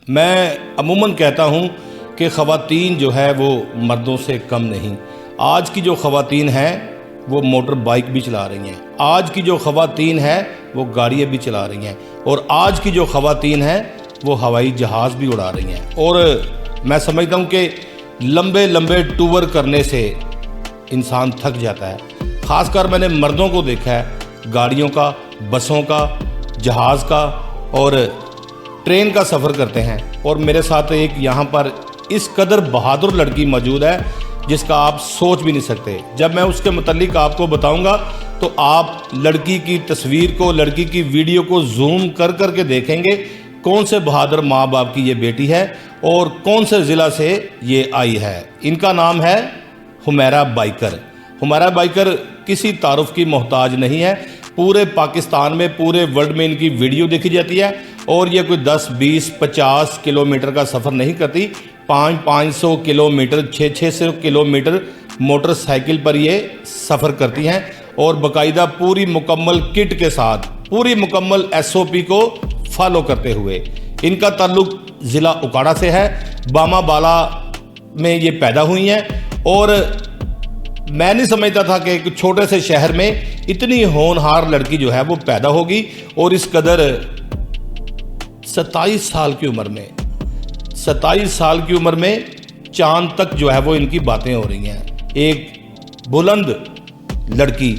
मैं अमूमन कहता हूँ कि ख़वातीन जो है वो मर्दों से कम नहीं। आज की जो ख़वातीन हैं वो मोटर बाइक भी चला रही हैं, आज की जो ख़वातीन है वो गाड़ियाँ भी चला रही हैं, और आज की जो ख़वातीन हैं वो हवाई जहाज़ भी उड़ा रही हैं। और मैं समझता हूँ कि लंबे लंबे टूर करने से इंसान थक जाता है। ख़ासकर मैंने मर्दों को देखा है, गाड़ियों का, बसों का, जहाज़ का और ट्रेन का सफ़र करते हैं। और मेरे साथ एक यहाँ पर इस कदर बहादुर लड़की मौजूद है जिसका आप सोच भी नहीं सकते। जब मैं उसके मुतालिक आपको बताऊंगा तो आप लड़की की तस्वीर को, लड़की की वीडियो को जूम कर कर के देखेंगे कौन से बहादुर माँ बाप की ये बेटी है और कौन से ज़िला से ये आई है। इनका नाम है हुमैरा बाइकर। हुमैरा बाइकर किसी तारुफ की मोहताज नहीं है। पूरे पाकिस्तान में, पूरे वर्ल्ड में इनकी वीडियो देखी जाती है और ये कोई 10, 20, 50 किलोमीटर का सफ़र नहीं करती। 500 किलोमीटर, 600 किलोमीटर मोटरसाइकिल पर ये सफ़र करती हैं और बाकायदा पूरी मुकम्मल किट के साथ, पूरी मुकम्मल SOP को फॉलो करते हुए। इनका ताल्लुक ज़िला उकाड़ा से है। बामा बाला में ये पैदा हुई हैं और मैं नहीं समझता था कि एक छोटे से शहर में इतनी होनहार लड़की जो है वो पैदा होगी। और इस कदर 27 साल की उम्र में, 27 साल की उम्र में चांद तक जो है वो इनकी बातें हो रही हैं। एक बुलंद लड़की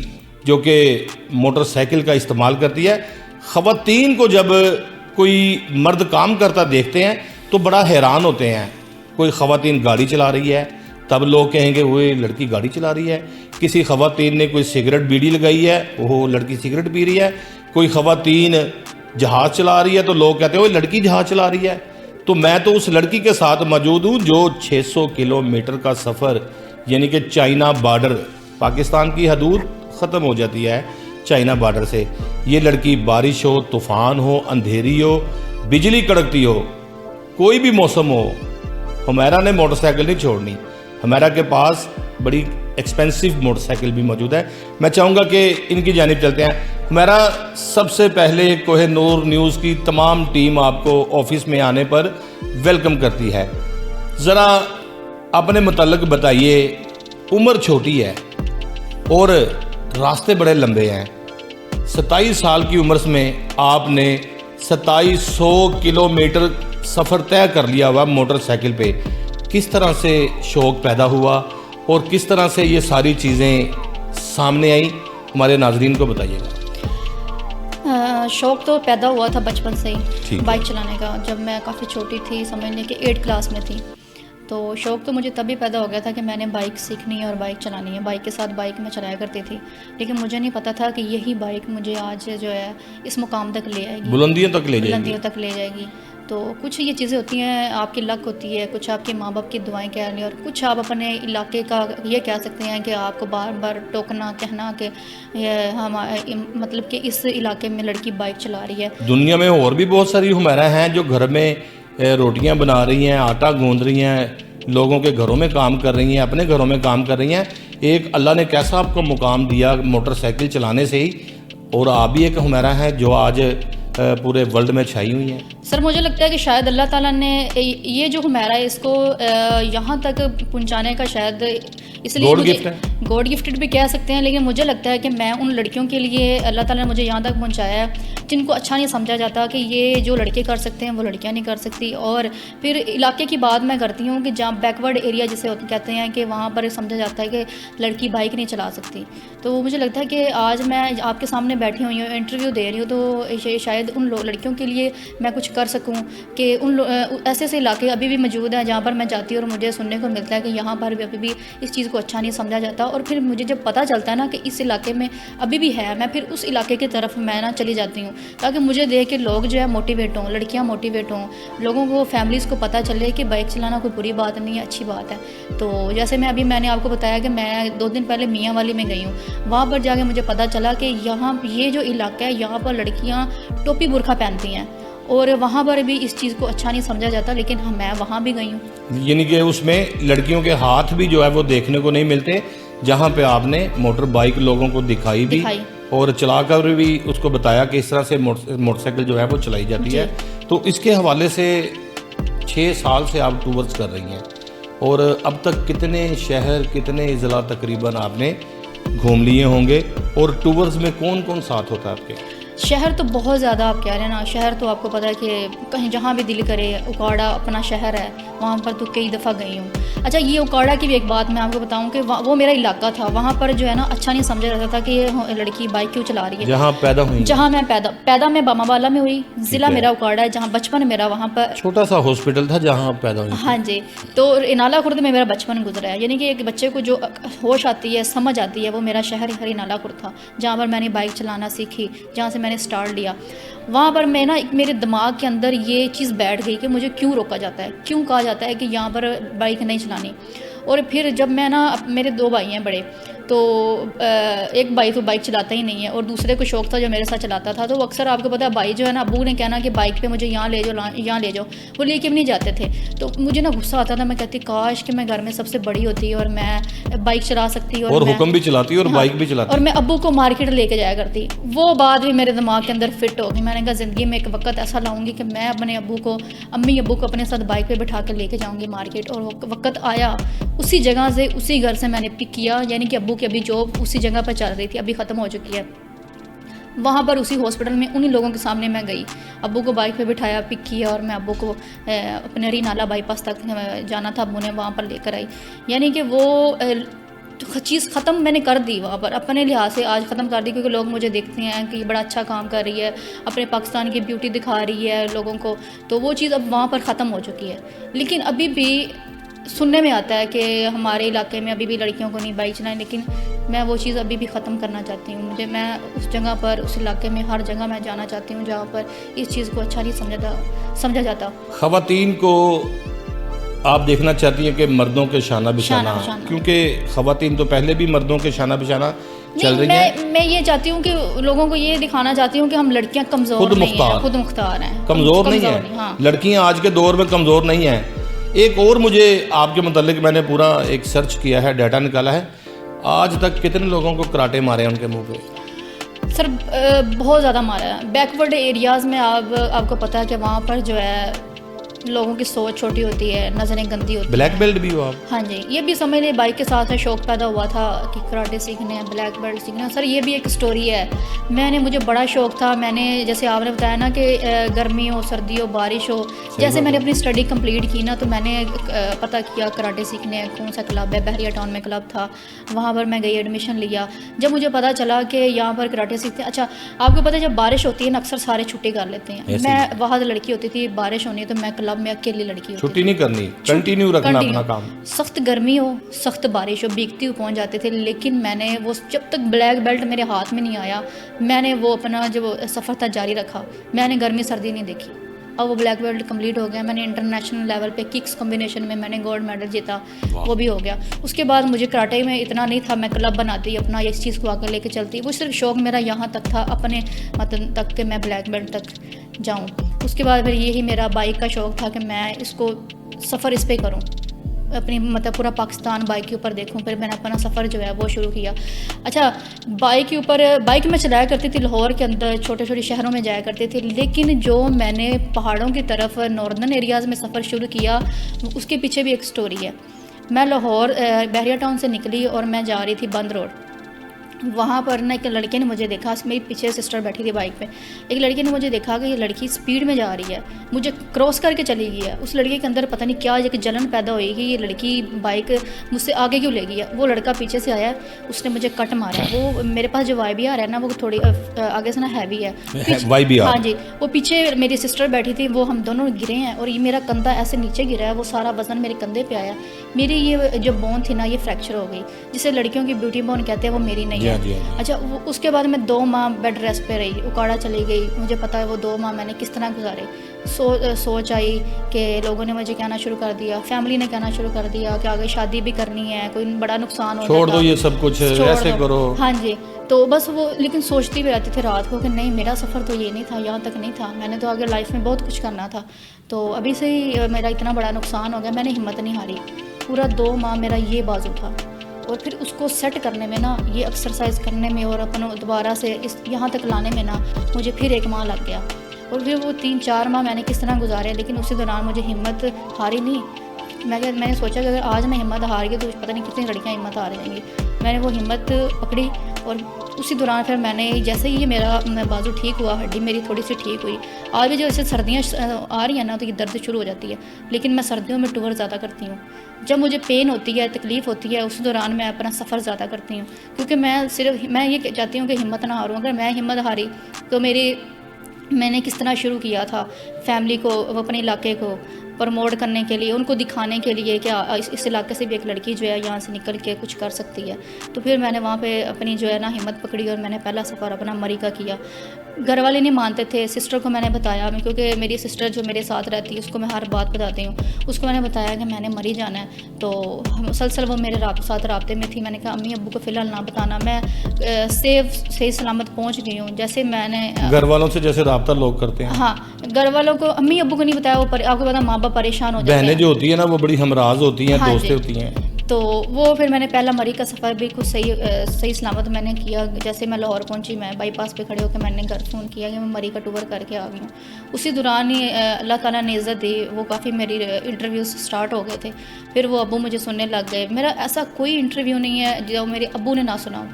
जो कि मोटरसाइकिल का इस्तेमाल करती है। ख़वातीन को जब कोई मर्द काम करता देखते हैं तो बड़ा हैरान होते हैं। कोई ख़वातीन गाड़ी चला रही है तब लोग कहेंगे वो लड़की गाड़ी चला रही है। किसी ख़वातीन ने कोई सिगरेट बीड़ी लगाई है, वो लड़की सिगरेट पी रही है। कोई ख़वातीन जहाज़ चला रही है तो लोग कहते हैं वो लड़की जहाज़ चला रही है। तो मैं तो उस लड़की के साथ मौजूद हूँ जो 600 किलोमीटर का सफ़र, यानी कि चाइना बॉर्डर, पाकिस्तान की हदूद ख़त्म हो जाती है चाइना बॉर्डर से। ये लड़की बारिश हो, तूफ़ान हो, अंधेरी हो, बिजली कड़कती हो, कोई भी मौसम हो, हुमैरा ने मोटरसाइकिल नहीं छोड़नी। हुमैरा के पास बड़ी एक्सपेंसिव मोटरसाइकिल भी मौजूद है। मैं चाहूँगा कि इनकी जानिब चलते हैं। हुमैरा, सबसे पहले कोहिनूर न्यूज़ की तमाम टीम आपको ऑफिस में आने पर वेलकम करती है। ज़रा अपने मुतल्लिक़ बताइए। उम्र छोटी है और रास्ते बड़े लंबे हैं। 27 साल की उम्र में आपने 2700 किलोमीटर सफ़र तय कर लिया हुआ मोटरसाइकिल पे। किस तरह से शौक़ पैदा हुआ और किस तरह से ये सारी चीज़ें सामने आई, हमारे नाज़रीन को बताइएगा। शौक़ तो पैदा हुआ था बचपन से ही बाइक चलाने का। जब मैं काफ़ी छोटी थी, समझने कि 8 क्लास में थी, तो शौक़ तो मुझे तभी पैदा हो गया था कि मैंने बाइक सीखनी है और बाइक चलानी है। बाइक के साथ बाइक में चलाया करती थी, लेकिन मुझे नहीं पता था कि यही बाइक मुझे आज जो है इस मुकाम तक ले आएगी, बुलंदियों तक ले जाएगी। तो कुछ ये चीज़ें होती हैं, आपकी लक होती है, कुछ आपके माँ बाप की दुआएं कह रही हैं और कुछ आप अपने इलाके का ये कह सकते हैं कि आपको बार बार टोकना, कहना कि हम मतलब कि इस इलाके में लड़की बाइक चला रही है। दुनिया में और भी बहुत सारी हुमैरा हैं जो घर में रोटियां बना रही हैं, आटा गूंद रही हैं, लोगों के घरों में काम कर रही हैं, अपने घरों में काम कर रही हैं। एक अल्लाह ने कैसा आपको मुकाम दिया मोटरसाइकिल चलाने से ही, और आप भी एक हुमैरा हैं जो आज पूरे वर्ल्ड में छाई हुई हैं। सर, मुझे लगता है कि शायद अल्लाह ताला ने ये जो हुमैरा है इसको यहाँ तक पहुँचाने का शायद इसलिए गॉड गिफ्टेड भी कह सकते हैं, लेकिन मुझे लगता है कि मैं उन लड़कियों के लिए अल्लाह ताला ने मुझे यहाँ तक पहुँचाया है जिनको अच्छा नहीं समझा जाता कि ये जो लड़के कर सकते हैं वो लड़कियाँ नहीं कर सकती। और फिर इलाके की बात मैं करती हूँ कि जहाँ बैकवर्ड एरिया जिसे कहते हैं कि वहाँ पर समझा जाता है कि लड़की बाइक नहीं चला सकती। तो मुझे लगता है कि आज मैं आपके सामने बैठी हुई हूँ, इंटरव्यू दे रही हूँ, तो शायद उन लड़कियों के लिए मैं कुछ कर सकूं कि उन ऐसे ऐसे इलाके अभी भी मौजूद हैं जहाँ पर मैं जाती हूँ और मुझे सुनने को मिलता है कि यहाँ पर भी अभी भी इस चीज़ को अच्छा नहीं समझा जाता। और फिर मुझे जब पता चलता है ना कि इस इलाके में अभी भी है, मैं फिर उस इलाके की तरफ मैं ना चली जाती हूँ ताकि मुझे देख के लोग जो है मोटिवेट हों, लड़कियाँ मोटिवेट हों, लोगों को, फैमिलीज़ को पता चले कि बाइक चलाना कोई बुरी बात नहीं है, अच्छी बात है। तो जैसे मैंने आपको बताया कि मैं 2 दिन पहले मियाँ वाली में गई हूँ। वहाँ पर जाके मुझे पता चला कि यहाँ ये जो इलाका है यहाँ पर लड़कियाँ टोपी बुर्खा पहनती हैं और वहाँ पर भी इस चीज़ को अच्छा नहीं समझा जाता, लेकिन मैं वहाँ भी गई हूँ। यानी कि उसमें लड़कियों के हाथ भी जो है वो देखने को नहीं मिलते, जहाँ पे आपने मोटर बाइक लोगों को दिखाई भी और चलाकर भी उसको बताया कि इस तरह से मोटरसाइकिल जो है वो चलाई जाती है। तो इसके हवाले से 6 साल से आप टूर्स कर रही हैं और अब तक कितने शहर कितने ज़िला तकरीबन आपने घूम लिए होंगे और टूर्स में कौन कौन साथ होता है आपके? शहर तो बहुत ज़्यादा आप कह रहे हैं ना, शहर तो आपको पता है कि कहीं जहाँ भी दिल करे, उकाड़ा अपना शहर है, वहाँ पर तो कई दफ़ा गई हूँ। अच्छा, ये उकाड़ा की भी एक बात मैं आपको बताऊँ कि वो मेरा इलाका था, वहाँ पर जो है ना अच्छा नहीं समझा जाता था कि ये लड़की बाइक क्यों चला रही है। जहाँ पैदा हुई? जहाँ मैं पैदा मैं बामावाला में हुई, ज़िला मेरा उकाड़ा है, जहाँ बचपन मेरा वहाँ पर छोटा सा हॉस्पिटल था जहाँ आप पैदा हुई? हाँ जी, तो इनाला खुर्द में मेरा बचपन गुजरा है, यानी कि एक बच्चे को जो होश आती है, समझ आती है, वो मेरा शहर हर इनाला खुर्द था, जहाँ पर मैंने बाइक चलाना सीखी, जहाँ से मैंने स्टार्ट लिया। वहाँ पर मैं ना मेरे दिमाग के अंदर ये चीज़ बैठ गई कि मुझे क्यों रोका जाता है, क्यों कहा जाता है कि यहाँ पर बाइक नहीं चलानी। और फिर जब मैं ना, मेरे 2 भाई हैं बड़े, तो एक भाई तो बाइक चलाता ही नहीं है और दूसरे को शौक़ था जो मेरे साथ चलाता था। तो अक्सर आपको पता है भाई जो है ना, अब्बू ने कहना कि बाइक पे मुझे यहाँ ले जाओ, यहाँ ले जाओ, वो लेके भी नहीं जाते थे। तो मुझे ना गुस्सा आता था, मैं कहती काश कि मैं घर में सबसे बड़ी होती और मैं बाइक चला सकती और हुक्म भी चलाती और बाइक भी चलाती और मैं अब्बू को मार्केट लेके जाया करती। वो बात भी मेरे दिमाग के अंदर फिट हो गई। मैंने कहा ज़िंदगी में एक वक्त ऐसा लाऊंगी कि मैं अपने अम्मी अब्बू को अपने साथ बाइक पे बैठा कर लेके जाऊंगी मार्केट। और वक्त आया, उसी जगह से उसी घर से मैंने पिक किया, यानी कि अब्बू की अभी जॉब उसी जगह पर चल रही थी, अभी ख़त्म हो चुकी है। वहाँ पर उसी हॉस्पिटल में उन्हीं लोगों के सामने मैं गई, अब्बू को बाइक पे बिठाया, पिक किया और मैं अब्बू को अपने रीनाला बाईपास तक जाना था, अब्बू ने वहाँ पर लेकर आई। यानी कि वो चीज़ ख़त्म मैंने कर दी वहाँ पर, अपने लिहाज से आज ख़त्म कर दी, क्योंकि लोग मुझे देखते हैं कि बड़ा अच्छा काम कर रही है, अपने पाकिस्तान की ब्यूटी दिखा रही है लोगों को, तो वो चीज़ अब वहाँ पर ख़त्म हो चुकी है। लेकिन अभी भी सुनने में आता है कि हमारे इलाके में अभी भी लड़कियों को नहीं बाइक चलाएं, लेकिन मैं वो चीज़ अभी भी ख़त्म करना चाहती हूँ। मैं उस जगह पर, उस इलाके में, हर जगह मैं जाना चाहती हूँ जहाँ पर इस चीज़ को अच्छा नहीं समझा जाता। ख़वातीन को आप देखना चाहती हैं कि मर्दों के शाना बिशाना, क्योंकि ख़वातीन तो पहले भी मर्दों के शाना बिशाना चल रही हैं। मैं ये चाहती हूँ कि लोगों को ये दिखाना चाहती हूँ कि हम लड़कियाँ कमज़ोर नहीं हैं, खुद मुख्तार हैं, कमज़ोर नहीं हैं। हाँ। लड़कियाँ आज के दौर में कमज़ोर नहीं हैं। एक और मुझे आपके मुतालिक मैंने पूरा एक सर्च किया है, डाटा निकाला है, आज तक कितने लोगों को कराटे मारे हैं उनके मुंह पे? सर बहुत ज़्यादा मारा है। बैकवर्ड एरियाज़ में आपको पता है कि वहाँ पर जो है लोगों की सोच छोटी होती है, नज़रें गंदी होती हैं। ब्लैक बेल्ट भी हो आप? हाँ जी, ये भी समझ लें बाइक के साथ शौक़ पैदा हुआ था कि कराटे सीखने हैं, ब्लैक बेल्ट सीखना। सर ये भी एक स्टोरी है। मुझे बड़ा शौक़ था। मैंने, जैसे आपने बताया ना कि गर्मी हो, सर्दी हो, बारिश हो, जैसे मैंने अपनी स्टडी कंप्लीट की ना, तो मैंने पता किया कराटे सीखने कौन सा क्लब है। बहरिया टाउन में क्लब था, वहाँ पर मैं गई, एडमिशन लिया। जब मुझे पता चला कि यहाँ पर कराटे सीखते हैं, अच्छा आपको पता है जब बारिश होती है ना, अक्सर सारे छुट्टी कर लेते हैं। मैं वहाँ लड़की होती थी, बारिश होनी तो मैं में अकेली लड़की छुट्टी नहीं करनी, कंटिन्यू रखना अपना काम। सख्त गर्मी हो, सख्त बारिश हो, भीगती हुई पहुंच जाते थे। लेकिन मैंने वो, जब तक ब्लैक बेल्ट मेरे हाथ में नहीं आया, मैंने वो अपना जो सफ़र था जारी रखा। मैंने गर्मी सर्दी नहीं देखी। अब वो ब्लैक बेल्ट कंप्लीट हो गया। मैंने इंटरनेशनल लेवल पे किक्स कॉम्बिनेशन में मैंने गोल्ड मेडल जीता, वो भी हो गया। उसके बाद मुझे कराटे में इतना नहीं था, मैं क्लब बनाती अपना, इस चीज़ को आगे लेके चलती। वो सिर्फ शौक़ मेरा यहाँ तक था, अपने मतलब तक कि मैं ब्लैक बेल्ट तक जाऊँ। उसके बाद फिर यही मेरा बाइक का शौक़ था कि मैं इसको सफ़र इस पर करूँ, अपनी मतलब पूरा पाकिस्तान बाइक के ऊपर देखूं। फिर मैंने अपना सफ़र जो है वो शुरू किया। अच्छा, बाइक के ऊपर बाइक में चलाया करती थी, लाहौर के अंदर छोटे छोटे शहरों में जाया करती थी। लेकिन जो मैंने पहाड़ों की तरफ नॉर्दर्न एरियाज़ में सफ़र शुरू किया, उसके पीछे भी एक स्टोरी है। मैं लाहौर बहरिया टाउन से निकली और मैं जा रही थी बंद रोड। वहाँ पर ना एक लड़के ने मुझे देखा, मेरी पीछे सिस्टर बैठी थी बाइक पे। एक लड़के ने मुझे देखा कि ये लड़की स्पीड में जा रही है, मुझे क्रॉस करके चली गई है। उस लड़के के अंदर पता नहीं क्या एक जलन पैदा हुई कि ये लड़की बाइक मुझसे आगे क्यों ले गई है। वो लड़का पीछे से आया, उसने मुझे कट मारा। वो मेरे पास जो YBR है ना, वो थोड़ी आगे से ना हैवी है। हाँ जी, वो पीछे मेरी सिस्टर बैठी थी, वो हम दोनों गिरे हैं और ये मेरा कंधा ऐसे नीचे गिरा है, वो सारा वजन मेरे कंधे पे आया। मेरी ये जो बोन थी ना, ये फ्रैक्चर हो गई, जिसे लड़कियों की ब्यूटी बोन कहते हैं, वो मेरी नहीं है। अच्छा, उसके बाद मैं 2 माह बेड रेस्ट पे रही, उकाड़ा चली गई। मुझे पता है वो 2 माह मैंने किस तरह गुजारे। सोच आई कि लोगों ने मुझे कहना शुरू कर दिया, फैमिली ने कहना शुरू कर दिया कि आगे शादी भी करनी है, कोई बड़ा नुकसान हो, छोड़ दो ये सब कुछ, ऐसे करो। हाँ जी, तो बस वो, लेकिन सोचती भी रहती थी रात को कि नहीं, मेरा सफ़र तो ये नहीं था, यहाँ तक नहीं था, मैंने तो आगे लाइफ में बहुत कुछ करना था। तो अभी से ही मेरा इतना बड़ा नुकसान हो गया, मैंने हिम्मत नहीं हारी। पूरा 2 माह मेरा ये बाजू था और फिर उसको सेट करने में ना, ये एक्सरसाइज करने में और अपन दोबारा से इस यहाँ तक लाने में ना, मुझे फिर 1 माह लग गया। और फिर वो 3-4 माह मैंने किस तरह गुजारे, लेकिन उसी दौरान मुझे हिम्मत हारी नहीं। मैंने सोचा कि अगर आज मैं हिम्मत हार गई तो पता नहीं कितनी लड़कियां हिम्मत हार जाएंगी। मैंने वो हिम्मत पकड़ी और उसी दौरान फिर मैंने जैसे ही मेरा बाजू ठीक हुआ, हड्डी मेरी थोड़ी सी ठीक हुई। आज भी जैसे सर्दियाँ आ रही हैं ना तो ये दर्द शुरू हो जाती है, लेकिन मैं सर्दियों में टूर ज़्यादा करती हूँ। जब मुझे पेन होती है, तकलीफ़ होती है, उस दौरान मैं अपना सफ़र ज़्यादा करती हूँ, क्योंकि मैं ये चाहती हूँ कि हिम्मत ना हारूँ। अगर मैं हिम्मत हारी तो मैंने किस तरह शुरू किया था फैमिली को, अपने इलाके को प्रमोट करने के लिए, उनको दिखाने के लिए कि इस इलाके से भी एक लड़की जो है यहाँ से निकल के कुछ कर सकती है। तो फिर मैंने वहाँ पे अपनी जो है ना हिम्मत पकड़ी और मैंने पहला सफ़र अपना मरी का किया। घर वाले नहीं मानते थे, सिस्टर को मैंने बताया, मैं क्योंकि मेरी सिस्टर जो मेरे साथ रहती है उसको मैं हर बात बताती हूँ, उसको मैंने बताया कि मैंने मरी जाना है। तो मुसलसल वो मेरे साथ राब्ते में थी। मैंने कहा अम्मी अब्बू को फ़िलहाल ना बताना, मैं सही सलामत पहुँच गई हूँ। जैसे मैंने घर वालों से जैसे रब्ता लोग करते हैं, हाँ, घर वालों को अम्मी अब्बू को नहीं बताया, वो आपको पता माँ बाप परेशान हो जाते हैं। बहनें जो होती है ना वो बड़ी हमराज होती हैं, हाँ दोस्तें होती हैं। तो वो फिर मैंने पहला मरी का सफ़र बिल्कुल सही सलामत मैंने किया। जैसे मैं लाहौर पहुंची, मैं बाईपास पे खड़े होकर मैंने घर फ़ोन किया कि मैं मरी का टूर करके आ गई हूँ। उसी दौरान ही अल्लाह ताला ने इज़्ज़त दी, वो काफ़ी मेरी इंटरव्यूज़ स्टार्ट हो गए थे। फिर वो अब्बू मुझे सुनने लग गए। मेरा ऐसा कोई इंटरव्यू नहीं है जो मेरे अब्बू ने ना सुना हो,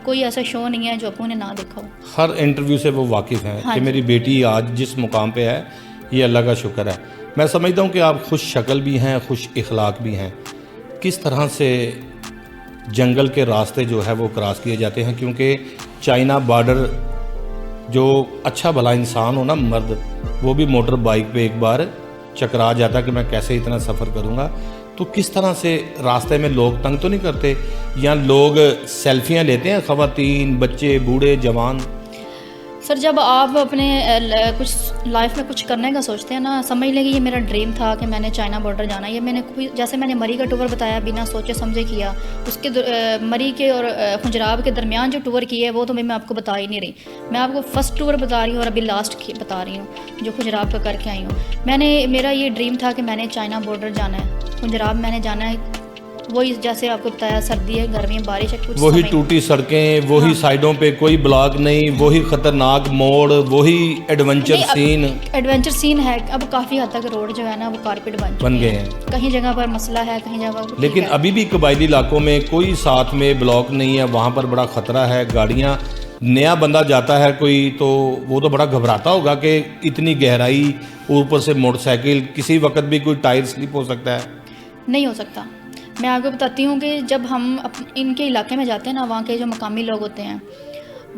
कोई ऐसा शो नहीं है जो अब्बू ने ना देखा हो। हर इंटरव्यू से वो वाकिफ़ हैं कि मेरी बेटी आज जिस मुकाम पे है ये अल्लाह का शुक्र है। मैं समझता हूँ कि आप खुश शक्ल भी हैं, खुश इखलाक भी हैं। किस तरह से जंगल के रास्ते जो है वो क्रॉस किए जाते हैं, क्योंकि चाइना बॉर्डर जो अच्छा भला इंसान हो ना, मर्द, वो भी मोटर बाइक पे एक बार चकरा जाता कि मैं कैसे इतना सफ़र करूँगा। तो किस तरह से रास्ते में लोग तंग तो नहीं करते, या लोग सेल्फियाँ लेते हैं, ख़वातीन, बच्चे, बूढ़े, जवान? सर जब आप अपने कुछ लाइफ में कुछ करने का सोचते हैं ना, समझ लें कि ये मेरा ड्रीम था कि मैंने चाइना बॉर्डर जाना। ये मैंने जैसे मैंने मरी का टूर बताया, बिना सोचे समझे किया। उसके मरी के और खुंजराब के दरमियान जो टूर किए वो तो मैं आपको बता ही नहीं रही। मैं आपको फ़र्स्ट टूर बता रही हूँ और अभी लास्ट बता रही हूँ जो खुंजराब का करके आई हूँ। मेरा ये ड्रीम था कि मैंने चाइना बॉर्डर जाना है, खुंजराब मैंने जाना है। वही जैसे आपको बताया, सर्दी है, गर्मी, बारिश है, कुछ वही टूटी सड़कें, वही साइडों पे कोई ब्लॉक नहीं, वही खतरनाक मोड़, वही एडवेंचर सीन है। अब काफ़ी हद तक रोड जो है ना वो कारपेट बन गए हैं। कहीं जगह पर मसला है, कहीं जगह, लेकिन अभी भी कबायली इलाकों में कोई साथ में ब्लॉक नहीं है, वहाँ पर बड़ा ख़तरा है। गाड़ियाँ, नया बंदा जाता है कोई तो वो तो बड़ा घबराता होगा कि इतनी गहराई, ऊपर से मोटरसाइकिल, किसी वक्त भी कोई टायर स्लिप हो सकता है। नहीं हो सकता। मैं आपको बताती हूँ कि जब हम इनके इलाके में जाते हैं ना, वहाँ के जो मकामी लोग होते हैं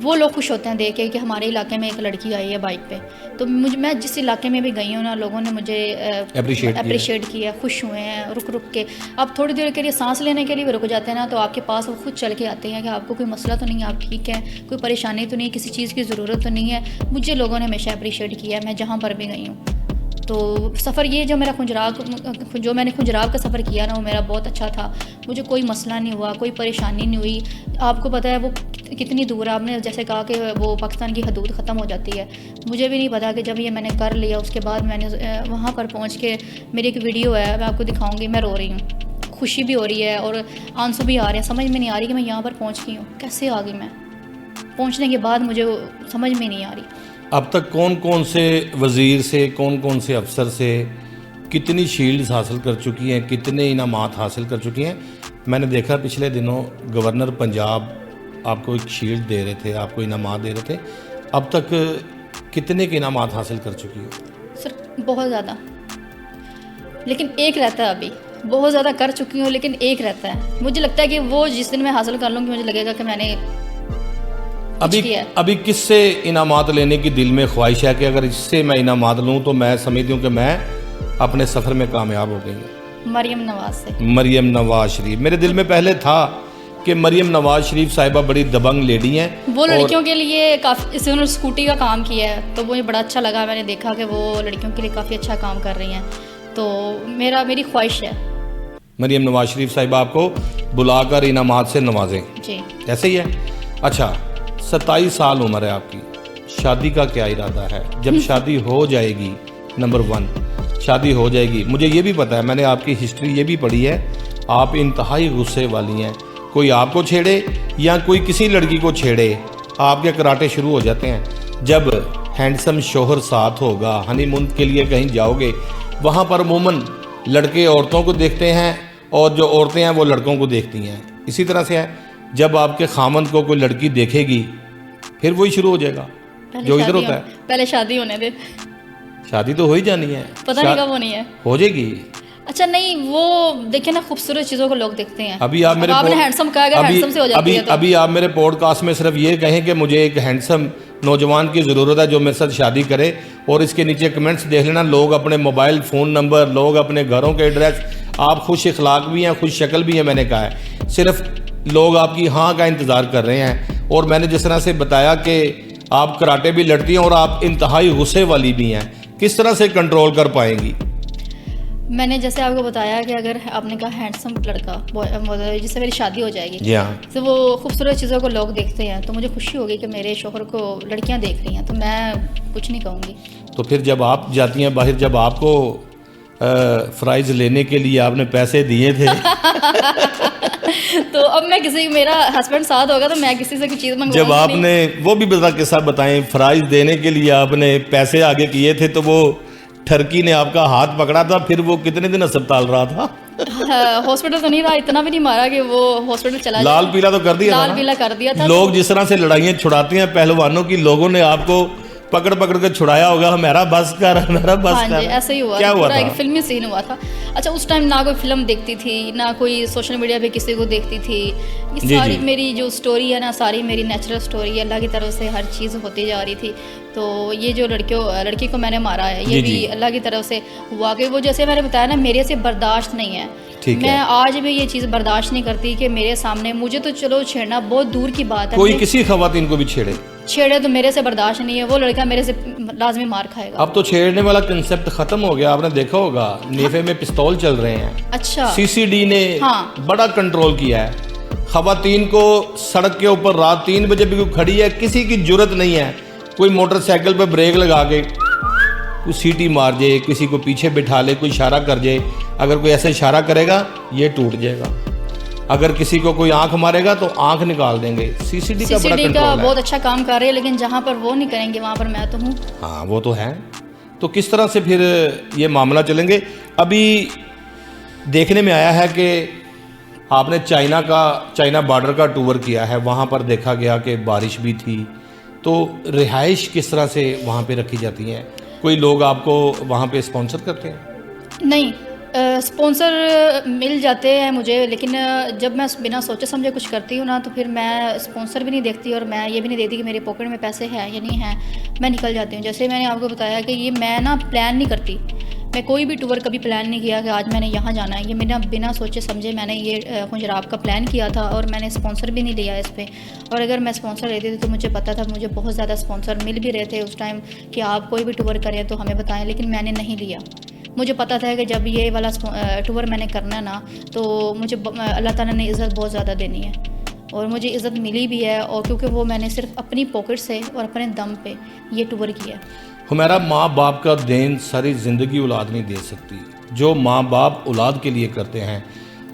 वो लोग खुश होते हैं देख के कि हमारे इलाके में एक लड़की आई है बाइक पे। तो मैं जिस इलाके में भी गई हूँ ना, लोगों ने मुझे अप्रिशिएट किया, खुश हुए हैं। रुक के अब थोड़ी देर के लिए सांस लेने के लिए भी रुक जाते हैं ना, तो आपके पास वो खुद चल के आते हैं कि आपको कोई मसला तो नहीं है, आप ठीक है, कोई परेशानी तो नहीं, किसी चीज़ की ज़रूरत तो नहीं है। मुझे लोगों ने हमेशा अप्रिशिएट किया है, मैं जहाँ पर भी गई हूँ। तो सफ़र ये जो मैंने खुंजराब का सफ़र किया ना, वो मेरा बहुत अच्छा था। मुझे कोई मसला नहीं हुआ, कोई परेशानी नहीं हुई। आपको पता है वो कितनी दूर है, आपने जैसे कहा कि वो पाकिस्तान की हदूद ख़त्म हो जाती है। मुझे भी नहीं पता कि जब ये मैंने कर लिया, उसके बाद मैंने वहाँ पर पहुँच के, मेरी एक वीडियो है, मैं आपको दिखाऊँगी। मैं रो रही हूँ, खुशी भी हो रही है और आंसू भी आ रहे हैं। समझ में नहीं आ रही कि मैं यहाँ पर पहुँच गई हूँ, कैसे आ गई मैं। पहुँचने के बाद मुझे समझ में नहीं आ रही। अब तक कौन कौन से वज़ीर से, कौन कौन से अफसर से कितनी शील्ड्स हासिल कर चुकी हैं, कितने इनामात हासिल कर चुकी हैं? मैंने देखा पिछले दिनों गवर्नर पंजाब आपको एक शील्ड दे रहे थे, आपको इनामात दे रहे थे। अब तक कितने के इनामात हासिल कर चुकी हो? सर बहुत ज़्यादा, लेकिन एक रहता है अभी। बहुत ज़्यादा कर चुकी हूँ लेकिन एक रहता है। मुझे लगता है कि वो जिस दिन मैं हासिल कर लूँगी, मुझे लगेगा कि मैंने अभी किससे इनामात लेने की दिल में ख्वाहिश है कि अगर इससे मैं इनामात लूँ तो मैं समझती हूँ कि मैं अपने सफ़र में कामयाब हो गई हूँ? मरियम नवाज से। मरियम नवाज शरीफ, मेरे दिल में पहले था कि मरियम नवाज शरीफ साहिबा बड़ी दबंग लेडी हैं। वो लड़कियों के लिए काफ़ी, इससे उन्होंने स्कूटी का काम किया है, तो मुझे बड़ा अच्छा लगा। मैंने देखा कि वो लड़कियों के लिए काफ़ी अच्छा काम कर रही हैं, तो मेरी ख्वाहिश है मरियम नवाज शरीफ साहिबा आपको बुलाकर इनामात से नवाजें जी। ऐसे ही है। अच्छा, 27 साल उम्र है आपकी, शादी का क्या इरादा है? जब शादी हो जाएगी, नंबर 1 शादी हो जाएगी, मुझे ये भी पता है, मैंने आपकी हिस्ट्री ये भी पढ़ी है, आप इंतहाई गुस्से वाली हैं। कोई आपको छेड़े या कोई किसी लड़की को छेड़े, आपके कराटे शुरू हो जाते हैं। जब हैंडसम शोहर साथ होगा, हनीमून के लिए कहीं जाओगे, वहाँ पर अमूमन लड़के औरतों को देखते हैं और जो औरतें हैं वो लड़कों को देखती हैं। इसी तरह से है, जब आपके खामंद को कोई लड़की देखेगी फिर वही शुरू हो जाएगा जो इधर होता है। पहले शादी होने दे, शादी तो हो ही जानी है, पता नहीं कब होनी है, हो जाएगी। अच्छा नहीं, वो देखिए ना, खूबसूरत चीज़ों को लोग देखते हैं। अभी आप मेरे आपने हैंडसम कहा, अगर हैंडसम से हो जाती है तो अभी आप मेरे पॉडकास्ट में सिर्फ ये कहें कि मुझे एक हैंडसम नौजवान की ज़रूरत है जो मेरे साथ शादी करे, और इसके नीचे कमेंट्स देख लेना, लोग अपने मोबाइल फ़ोन नंबर, लोग अपने घरों के एड्रेस, आप खुश इखलाक भी हैं, खुश शक्ल भी हैं, मैंने कहा है, सिर्फ लोग आपकी हाँ का इंतज़ार कर रहे हैं। और मैंने जिस तरह से बताया कि आप कराटे भी लड़ती हैं और आप इंतहाई गुस्से वाली भी हैं, किस तरह से कंट्रोल कर पाएंगी? मैंने जैसे आपको बताया कि अगर आपने कहा हैंडसम लड़का, जिससे मेरी शादी हो जाएगी, जी हाँ, तो वो खूबसूरत चीज़ों को लोग देखते हैं, तो मुझे खुशी होगी कि मेरे शोहर को लड़कियां देख रही हैं, तो मैं कुछ नहीं कहूँगी। तो फिर जब आप जाती हैं बाहर, जब आपको फ्राइज लेने के लिए आपने पैसे दिए थे तो अब मैं किसी, मेरा हस्बैंड साथ होगा तो मैं किसी से कुछ चीज़ मंगवाऊंगी। जब आपने वो भी बता के साथ बताएं, फ्राइज देने के लिए आपने पैसे आगे किए थे, तो वो ठरकी ने आपका हाथ पकड़ा था, फिर वो कितने दिन अस्पताल रहा था? हॉस्पिटल तो नहीं रहा, इतना भी नहीं मारा कि वो हॉस्पिटल चला लाल पीला तो कर दिया था, लाल पीला कर दिया था। लोग जिस तरह से लड़ाइयाँ छुड़ाते हैं पहलवानों की, लोगों ने आपको पकड़ पकड़ कर छुड़ाया होगा, हमारा बस कर, हमारा बस कर। हाँ जी, ऐसा ही हुआ। क्या हुआ था? एक फिल्मी सीन हुआ था। अच्छा, उस टाइम ना कोई फिल्म देखती थी, ना कोई सोशल मीडिया पे किसी को देखती थी। ये सारी मेरी जो स्टोरी है ना, सारी मेरी नेचुरल स्टोरी है, अल्लाह की तरफ से हर चीज़ होती जा रही थी। तो ये जो लड़की को मैंने मारा है, ये भी अल्लाह की तरफ से हुआ कि वो, जैसे मैंने बताया ना, मेरे से बर्दाश्त नहीं है। मैं आज भी ये चीज़ बर्दाश्त नहीं करती कि मेरे सामने, मुझे तो चलो छेड़ना बहुत दूर की बात है, कोई किसी खवातीन को भी छेड़े तो मेरे से बर्दाश्त नहीं है, वो लड़का मेरे से लाजमी मार खाएगा। अब तो छेड़ने वाला कंसेप्ट खत्म हो गया, आपने देखा होगा नेफे में पिस्तौल चल रहे हैं। अच्छा, सीसीडी ने बड़ा कंट्रोल किया है। खवातीन को सड़क के ऊपर रात 3 बजे भी कोई खड़ी है, किसी की जरूरत नहीं है कोई मोटरसाइकिल पे ब्रेक लगा के कोई सीटी मार जाए, किसी को पीछे बिठा ले, कोई इशारा कर जाए। अगर कोई ऐसा इशारा करेगा ये टूट जाएगा, अगर किसी को कोई आंख मारेगा तो आंख निकाल देंगे। सीसीडी का बड़ा कंट्रोल है, बहुत अच्छा काम कर रही है, लेकिन जहाँ पर वो नहीं करेंगे वहाँ पर मैं तो हूँ। हाँ वो तो है। तो किस तरह से फिर ये मामला चलेंगे? अभी देखने में आया है कि आपने चाइना बॉर्डर का टूर किया है, वहाँ पर देखा गया कि बारिश भी थी, तो रिहाइश किस तरह से वहाँ पे रखी जाती हैं? कोई लोग आपको वहाँ पे स्पॉन्सर करते हैं? नहीं, स्पॉन्सर मिल जाते हैं मुझे, लेकिन जब मैं बिना सोचे समझे कुछ करती हूँ ना, तो फिर मैं स्पॉन्सर भी नहीं देखती और मैं ये भी नहीं देखती कि मेरे पॉकेट में पैसे हैं या नहीं हैं, मैं निकल जाती हूँ। जैसे मैंने आपको बताया कि ये मैं ना प्लान नहीं करती, मैं कोई भी टूर कभी प्लान नहीं किया कि आज मैंने यहाँ जाना है। ये मैंने बिना सोचे समझे मैंने ये खुजराब का प्लान किया था और मैंने स्पॉन्सर भी नहीं लिया इस पर। और अगर मैं स्पॉन्सर लेती थी तो मुझे पता था, मुझे बहुत ज़्यादा स्पॉन्सर मिल भी रहे थे उस टाइम कि आप कोई भी टूर करें तो हमें बताएं, लेकिन मैंने नहीं लिया। मुझे पता था कि जब ये वाला टूर मैंने करना है ना, तो मुझे अल्लाह ताला ने इज़्ज़त बहुत ज़्यादा देनी है और मुझे इज़्ज़त मिली भी है, और क्योंकि वो मैंने सिर्फ अपनी पॉकेट से और अपने दम पे ये टूर किया। हमारा माँ बाप का देन सारी ज़िंदगी औलाद नहीं दे सकती, जो माँ बाप औलाद के लिए करते हैं।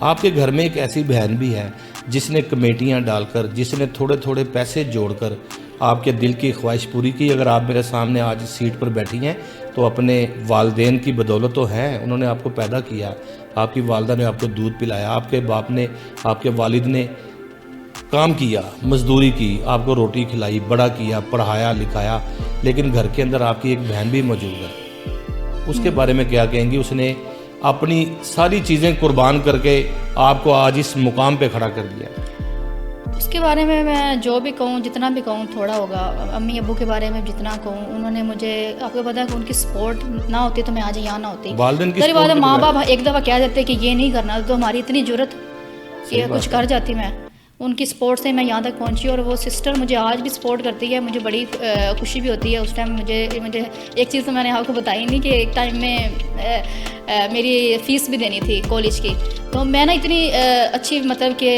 आपके घर में एक ऐसी बहन भी है जिसने कमेटियाँ डालकर, जिसने थोड़े थोड़े पैसे जोड़कर आपके दिल की ख्वाहिश पूरी की। अगर आप मेरे सामने आज सीट पर बैठी हैं तो अपने वालदेन की बदौलत तो है, उन्होंने आपको पैदा किया, आपकी वालदा ने आपको दूध पिलाया, आपके बाप ने, आपके वालिद ने काम किया, मजदूरी की, आपको रोटी खिलाई, बड़ा किया, पढ़ाया लिखाया, लेकिन घर के अंदर आपकी एक बहन भी मौजूद है। उसके बारे में क्या कहेंगी? उसने अपनी सारी चीज़ें कुर्बान करके आपको आज इस मुकाम पे खड़ा कर दिया। उसके बारे में मैं जो भी कहूँ, जितना भी कहूँ थोड़ा होगा। अम्मी अब्बू के बारे में जितना कहूँ, उन्होंने मुझे, आपको पता है कि उनकी सपोर्ट ना होती तो मैं आज यहाँ ना होती। मेरी बात है, माँ बाप एक दफ़ा कह देते कि ये नहीं करना, तो हमारी इतनी ज़रूरत कि कुछ कर जाती मैं। उनकी सपोर्ट से मैं यहाँ तक पहुँची और वो सिस्टर मुझे आज भी सपोर्ट करती है, मुझे बड़ी खुशी भी होती है। उस टाइम मुझे एक चीज़ तो मैंने आपको बताई नहीं कि एक टाइम में मेरी फ़ीस भी देनी थी कॉलेज की, तो मैं ना इतनी अच्छी मतलब कि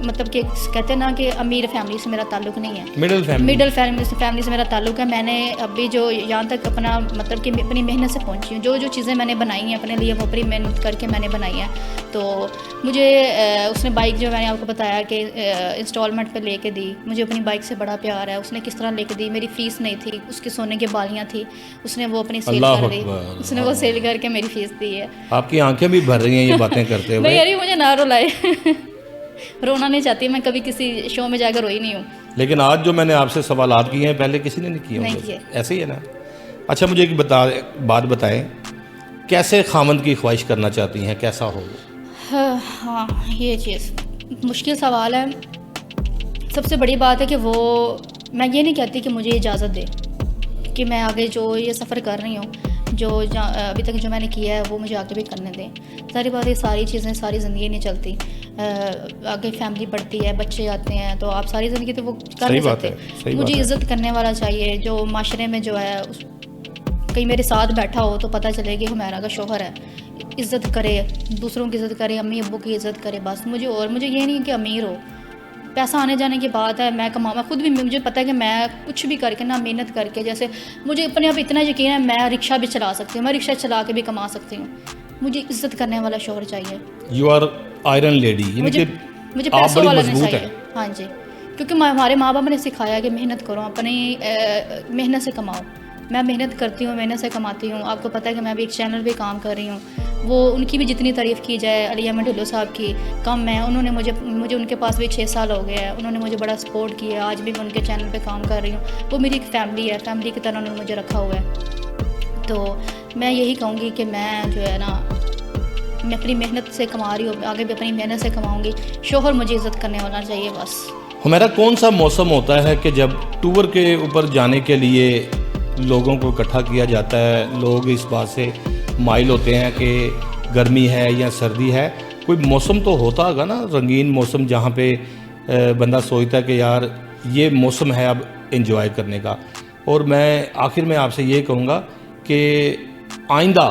मतलब कि कहते हैं ना कि अमीर फैमिली से मेरा ताल्लुक़ नहीं है, मिडिल फैमिली से मेरा ताल्लुक़ है। मैंने अभी जो यहाँ तक अपना मतलब कि अपनी मेहनत से पहुँची हूँ, जो चीज़ें मैंने बनाई हैं अपने लिए वो अपनी मेहनत करके मैंने बनाई हैं। तो मुझे उसने बाइक जो मैंने आपको बताया कि इंस्टॉलमेंट पे लेके दी, मुझे अपनी बाइक से बड़ा प्यार है। उसने किस तरह लेके दी, मेरी फ़ीस नहीं थी, उसके सोने की बालियाँ थी, उसने वो अपनी सेल कर दी, उसने वो सेल करके मेरी फ़ीस दी है। आपकी आंखें भी भर रही हैं ये बातें करते हुए। यार मुझे ना रुलाए रोना नहीं चाहती मैं, कभी किसी शो में जाकर रोई नहीं हूँ। लेकिन आज जो मैंने आपसे सवालात किए हैं पहले किसी ने नहीं किए होंगे, ऐसे ही है ना। अच्छा मुझे एक बात बताएं, कैसे खामंद की ख्वाहिश करना चाहती हैं, कैसा हो? हाँ ये चीज़ मुश्किल सवाल है। सबसे बड़ी बात है कि वो, मैं ये नहीं कहती कि मुझे इजाज़त दे कि मैं आगे जो ये सफ़र कर रही हूँ, जो अभी तक जो मैंने किया है वो मुझे आगे भी करने दें। सारी बात, ये सारी चीज़ें सारी ज़िंदगी नहीं चलती, आगे फैमिली बढ़ती है, बच्चे आते हैं, तो आप सारी ज़िंदगी तो वो कर नहीं सकते। मुझे इज़्ज़त करने वाला चाहिए, जो माशरे में जो है कहीं मेरे साथ बैठा हो तो पता चले कि हुमैरा का शौहर है, इज़्ज़त करे, दूसरों की इज़्ज़त करे, अम्मी अब्बू की इज़्ज़त करे बस। मुझे ये नहीं कि अमीर हो, पैसा आने जाने की बात है, मैं कमाऊँ, मैं खुद भी, मुझे पता है कि मैं कुछ भी करके ना मेहनत करके, जैसे मुझे अपने आप इतना यकीन है मैं रिक्शा भी चला सकती हूँ, मैं रिक्शा चला के भी कमा सकती हूँ। मुझे इज़्ज़त करने वाला शौहर चाहिए। यू आर आयरन लेडी, मुझे पैसों वाला नहीं चाहिए। हाँ जी, क्योंकि हमारे माँ बाप ने सिखाया कि मेहनत करो, अपनी मेहनत से कमाओ। मैं मेहनत करती हूँ, मेहनत से कमाती हूँ। आपको पता है कि मैं भी एक चैनल पे काम कर रही हूँ, वो उनकी भी जितनी तारीफ़ की जाए, अली अहमद ढिल्लो साहब की कम है। उन्होंने मुझे उनके पास भी 6 साल हो गए हैं, उन्होंने मुझे बड़ा सपोर्ट किया। आज भी मैं उनके चैनल पे काम कर रही हूँ। वो मेरी एक फैमिली है, फैमिली की तरह उन्होंने मुझे रखा हुआ है। तो मैं यही कहूँगी कि मैं जो है ना, मैं अपनी मेहनत से कमा रही हूँ, आगे भी अपनी मेहनत से कमाऊँगी। शौहर मुझे इज़्ज़त करने वाला चाहिए बस। हमारा कौन सा मौसम होता है कि जब टूर के ऊपर जाने के लिए लोगों को इकट्ठा किया जाता है, लोग इस बात से माइल होते हैं कि गर्मी है या सर्दी है? कोई मौसम तो होता होगा ना, रंगीन मौसम, जहाँ पे बंदा सोचता है कि यार ये मौसम है अब एंजॉय करने का। और मैं आखिर में आपसे ये कहूँगा कि आइंदा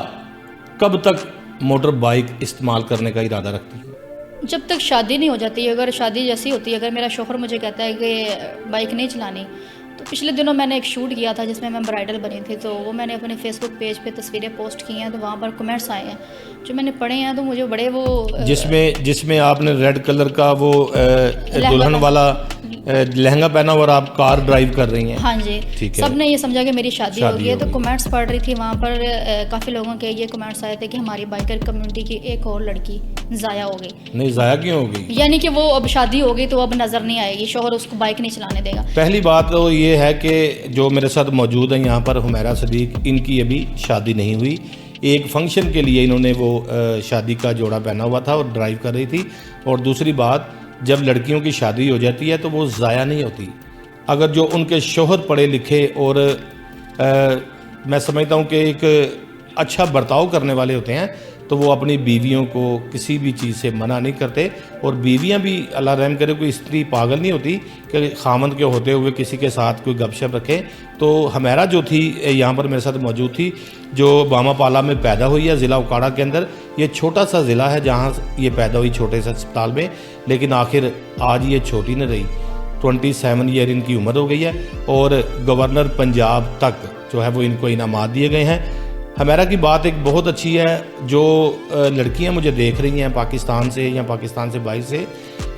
कब तक मोटर बाइक इस्तेमाल करने का इरादा रखती है? जब तक शादी नहीं हो जाती। अगर शादी जैसी होती है, अगर मेरा शौहर मुझे कहता है कि बाइक नहीं चलानी, तो पिछले दिनों मैंने एक शूट किया था जिसमें मैं ब्राइडल बनी थी, तो वो मैंने अपने फेसबुक पेज पे तस्वीरें पोस्ट की हैं, तो वहाँ पर कमेंट्स आए हैं जो मैंने पढ़े हैं, तो मुझे बड़े वो जिसमें आपने रेड कलर का वो दुल्हन वाला लहंगा पहना और आप कार ड्राइव कर रही हैं। हाँ जी, ठीक है। सबने ये समझा कि मेरी शादी हो गई है। तो कमेंट्स पढ़ रही थी, वहाँ पर काफ़ी लोगों के ये कमेंट्स आए थे कि हमारी बाइकर कम्युनिटी की एक और लड़की ज़ाया हो गई। नहीं, ज़ाया क्यों हो गई? यानी कि वो अब शादी हो गई तो अब नज़र नहीं आएगी, शौहर उसको बाइक नहीं चलाने देगा। पहली बात तो ये है कि जो मेरे साथ मौजूद है यहाँ पर हुमैरा सदीक, इनकी अभी शादी नहीं हुई। एक फंक्शन के लिए इन्होंने वो शादी का जोड़ा पहना हुआ था और ड्राइव कर रही थी। और दूसरी बात, जब लड़कियों की शादी हो जाती है तो वो ज़ाया नहीं होती। अगर जो उनके शौहर पढ़े लिखे और मैं समझता हूँ कि एक अच्छा बर्ताव करने वाले होते हैं, तो वो अपनी बीवियों को किसी भी चीज़ से मना नहीं करते। और बीवियां भी, अल्लाह रहम करे, कोई स्त्री पागल नहीं होती कि खामंद के होते हुए किसी के साथ कोई गपशप रखे। तो हमारा जो थी यहाँ पर मेरे साथ मौजूद थी, जो बामापाला में पैदा हुई है, ज़िला उकाड़ा के अंदर। ये छोटा सा ज़िला है जहाँ ये पैदा हुई, छोटे से अस्पताल में, लेकिन आखिर आज ये छोटी न रही। 27 ईयर इनकी उम्र हो गई है और गवर्नर पंजाब तक जो है वो इनको इनामात दिए गए हैं। हमारा की बात एक बहुत अच्छी है, जो लड़कियां मुझे देख रही हैं पाकिस्तान से या पाकिस्तान से बाहर से,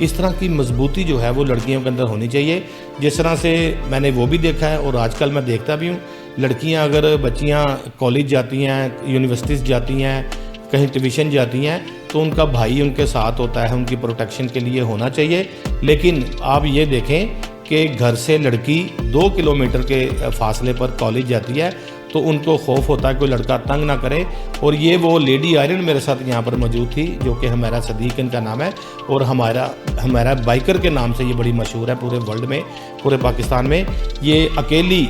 इस तरह की मजबूती जो है वो लड़कियों के अंदर होनी चाहिए। जिस तरह से मैंने वो भी देखा है और आजकल मैं देखता भी हूँ, लड़कियां, अगर बच्चियां कॉलेज जाती हैं, यूनिवर्सिटीज़ जाती हैं, कहीं ट्यूशन जाती हैं, तो उनका भाई उनके साथ होता है, उनकी प्रोटेक्शन के लिए होना चाहिए। लेकिन आप ये देखें कि घर से लड़की 2 किलोमीटर के फासले पर कॉलेज जाती है, तो उनको खौफ होता है कोई लड़का तंग ना करे। और ये वो लेडी आयरन मेरे साथ यहाँ पर मौजूद थी, जो कि हुमैरा सदीक इनका नाम है, और हमारा बाइकर के नाम से ये बड़ी मशहूर है पूरे वर्ल्ड में, पूरे पाकिस्तान में। ये अकेली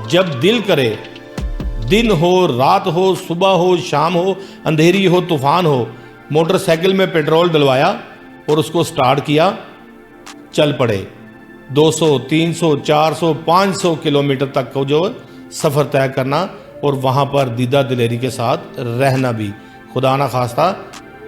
जब दिल करे, दिन हो, रात हो, सुबह हो, शाम हो, अंधेरी हो, तूफ़ान हो, मोटरसाइकिल में पेट्रोल डलवाया और उसको स्टार्ट किया, चल पड़े। 200, 300, 400, 500 किलोमीटर तक को जो सफ़र तय करना, और वहाँ पर दीदा दिलेरी के साथ रहना भी। खुदा ना खास्ता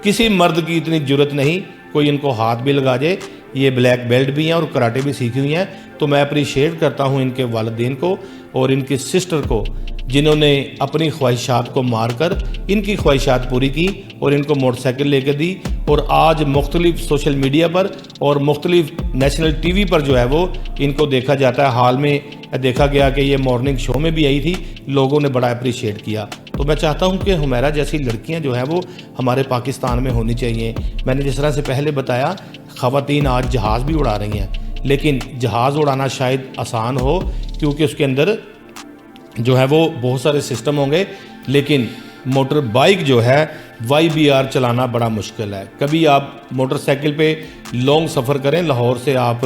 किसी मर्द की इतनी जुर्रत नहीं कोई इनको हाथ भी लगा जाए ये ब्लैक बेल्ट भी हैं और कराटे भी सीखी हुई हैं। तो मैं अप्रिशिएट करता हूँ इनके वालिदैन को और इनकी सिस्टर को, जिन्होंने अपनी ख्वाहिशात को मारकर इनकी ख्वाहिशात पूरी की और इनको मोटरसाइकिल लेकर दी। और आज मुख्तलिफ सोशल मीडिया पर और मुख्तलिफ नेशनल टीवी पर जो है वो इनको देखा जाता है। हाल में देखा गया कि ये मॉर्निंग शो में भी आई थी, लोगों ने बड़ा अप्रिशिएट किया। तो मैं चाहता हूं कि हुमैरा जैसी लड़कियां जो हैं वो हमारे पाकिस्तान में होनी चाहिए। मैंने जिस तरह से पहले बताया, ख़वातीन आज जहाज़ भी उड़ा रही हैं, लेकिन जहाज़ उड़ाना शायद आसान हो क्योंकि उसके अंदर जो है वो बहुत सारे सिस्टम होंगे, लेकिन मोटर बाइक जो है YBR चलाना बड़ा मुश्किल है। कभी आप मोटरसाइकिल पे लॉन्ग सफ़र करें, लाहौर से आप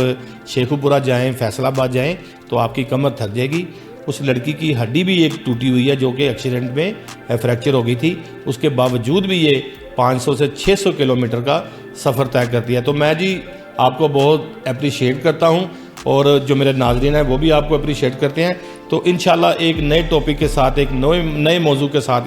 शेखुपुरा जाएं, फैसलाबाद जाएं, तो आपकी कमर थक जाएगी। उस लड़की की हड्डी भी एक टूटी हुई है जो कि एक्सीडेंट में फ्रैक्चर हो गई थी, उसके बावजूद भी ये 500 से 600 किलोमीटर का सफ़र तय करती है। तो मैं जी आपको बहुत अप्रिशिएट करता हूँ और जो मेरे नाज़रीन हैं वो भी आपको अप्रिशिएट करते हैं। तो इंशाल्लाह एक नए टॉपिक के साथ, एक नए मौजू के साथ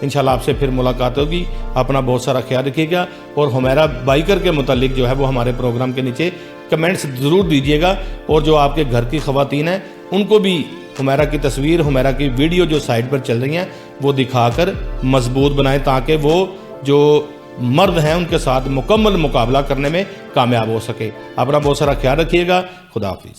इंशाल्लाह आपसे फिर मुलाकात होगी। अपना बहुत सारा ख्याल रखिएगा और हुमैरा बाइकर के मुतालिक जो है वो हमारे प्रोग्राम के नीचे कमेंट्स ज़रूर दीजिएगा। और जो आपके घर की ख़वातीन हैं उनको भी हुमैरा की तस्वीर, हुमैरा की वीडियो जो साइट पर चल रही हैं वो दिखाकर मजबूत बनाएं, ताकि वो जो मर्द हैं उनके साथ मुकम्मल मुकाबला करने में कामयाब हो सके। अपना बहुत सारा ख्याल रखिएगा। खुदा हाफिज़।